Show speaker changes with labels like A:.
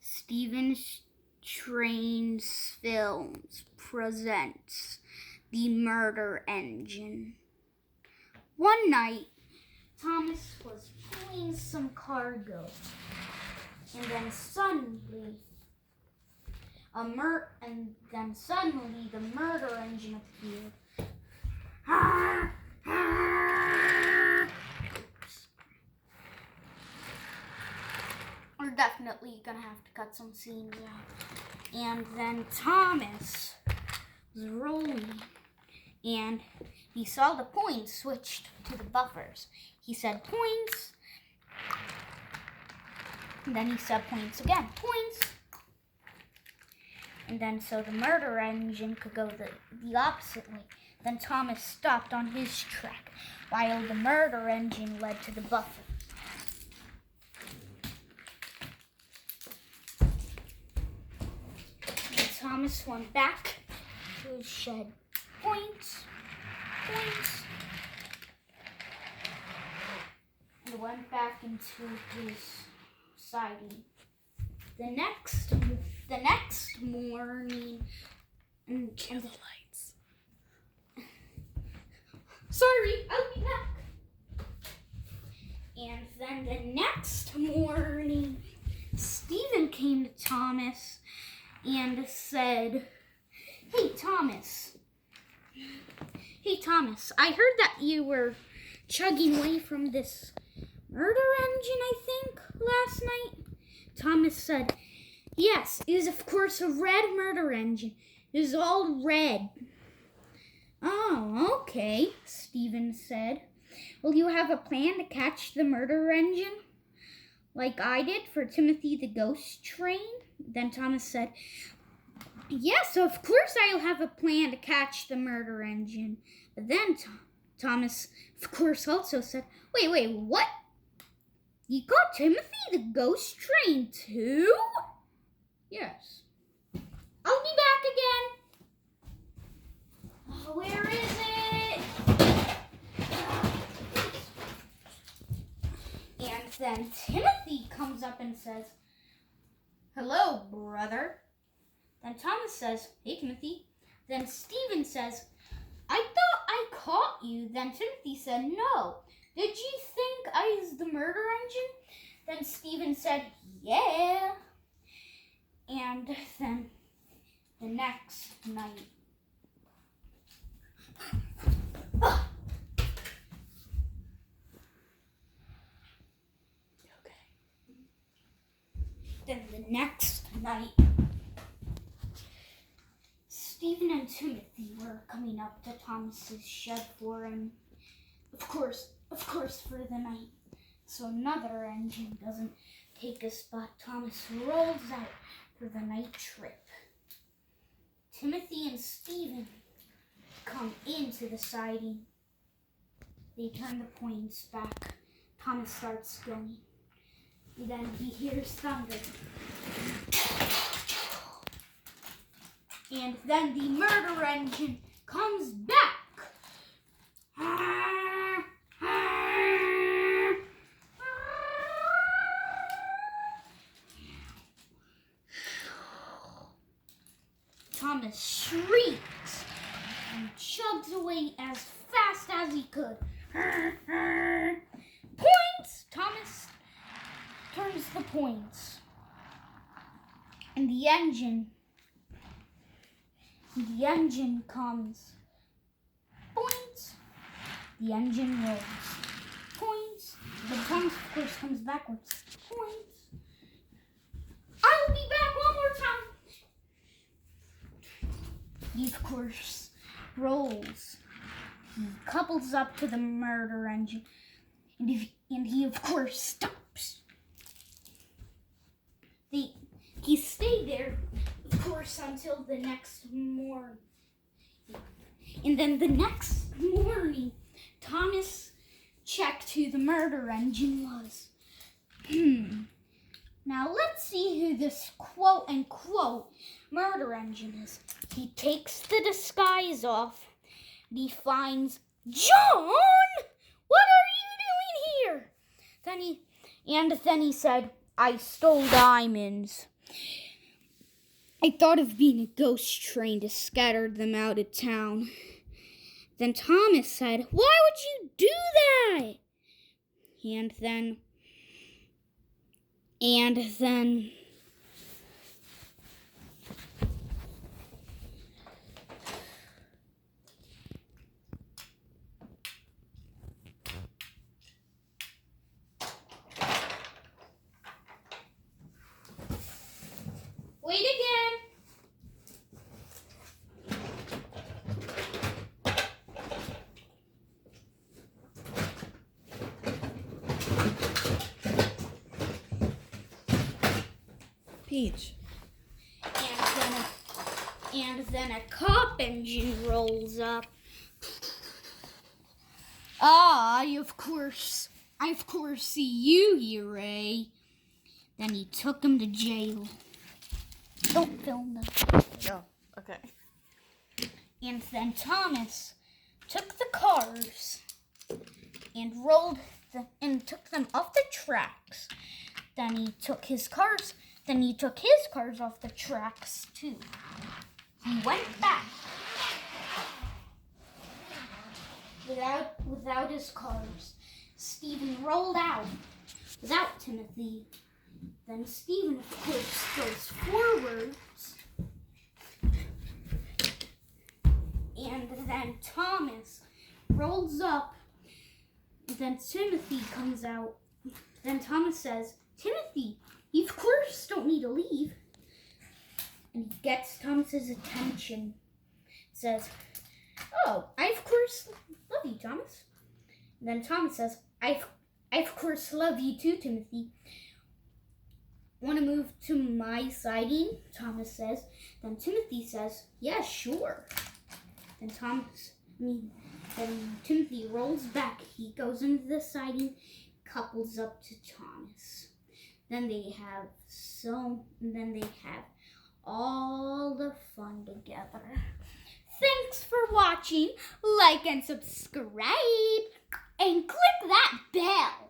A: Stephen Trains Films presents The Murder Engine. One night, Thomas was pulling some cargo, and then suddenly the murder engine appeared. We're definitely gonna have to cut some scenes out. And then Thomas was rolling, and he saw the points switched to the buffers. He said points, and then he said points again, points. And then so the murder engine could go the opposite way. Then Thomas stopped on his track, while the murder engine led to the buffer. And Thomas went back to his shed. Points, points. And went back into his siding. The next morning, and
B: Cue the lights.
A: Sorry, I'll be back. And then the next morning, Stephen came to Thomas and said, Hey Thomas, I heard that you were chugging away from this murder engine, I think, last night. Thomas said, Yes, it is of course a red murder engine. It is all red. Oh, okay, Stephen said. Will you have a plan to catch the murder engine, like I did for Timothy the Ghost Train? Then Thomas said, Yes, of course I'll have a plan to catch the murder engine. But then Thomas, of course, also said, Wait, what? You got Timothy the Ghost Train too? Yes. I'll be back again. Oh, where is it? And then Timothy comes up and says, Hello, brother. Then Thomas says, Hey, Timothy. Then Stephen says, I thought I caught you. Then Timothy said, No. Did you think I was the murder engine? Then Stephen said, Yeah. And then the next night, Stephen and Timothy were coming up to Thomas's shed for him. Of course, for the night. So another engine doesn't take a spot. Thomas rolls out for the night trip. Timothy and Stephen come into the siding. They turn the points back. Thomas starts going. And then he hears thunder. And then the murder engine comes back. Thomas shrieks and chugs away as fast as he could. Points! Thomas turns the points. And the engine comes. Points! The engine rolls. Points! But Thomas, of course, comes backwards. Points! I will be back one more time! He, of course, rolls. He couples up to the murder engine, and he of course, stops. He stayed there, of course, until the next morning. And then the next morning, Thomas checked who the murder engine was. Now let's see who this quote-unquote murder engine is. He takes the disguise off, and he finds John. What are you doing here? Then he said, I stole diamonds. I thought of being a ghost train to scatter them out of town. Then Thomas said, "Why would you do that?" And then wait again.
B: Peach.
A: And then a cop engine rolls up. I of course see you here, eh? Then he took him to jail. Don't film them.
B: Oh, okay.
A: And then Thomas took the cars and took them off the tracks. Then he took his cars off the tracks too. He went back without his cars. Stephen rolled out without Timothy. Then Stephen, of course, goes forwards. And then Thomas rolls up. Then Timothy comes out. Then Thomas says, "Timothy, you of course don't need to leave." And he gets Thomas's attention. Says, "Oh, I of course love you, Thomas." And then Thomas says, I of course love you too, Timothy. "Want to move to my siding?" Thomas says. Then Timothy says, "Yeah, sure." Then Timothy rolls back. He goes into the siding, couples up to Thomas. Then they have all the fun together. Thanks for watching. Like and subscribe. And click that bell.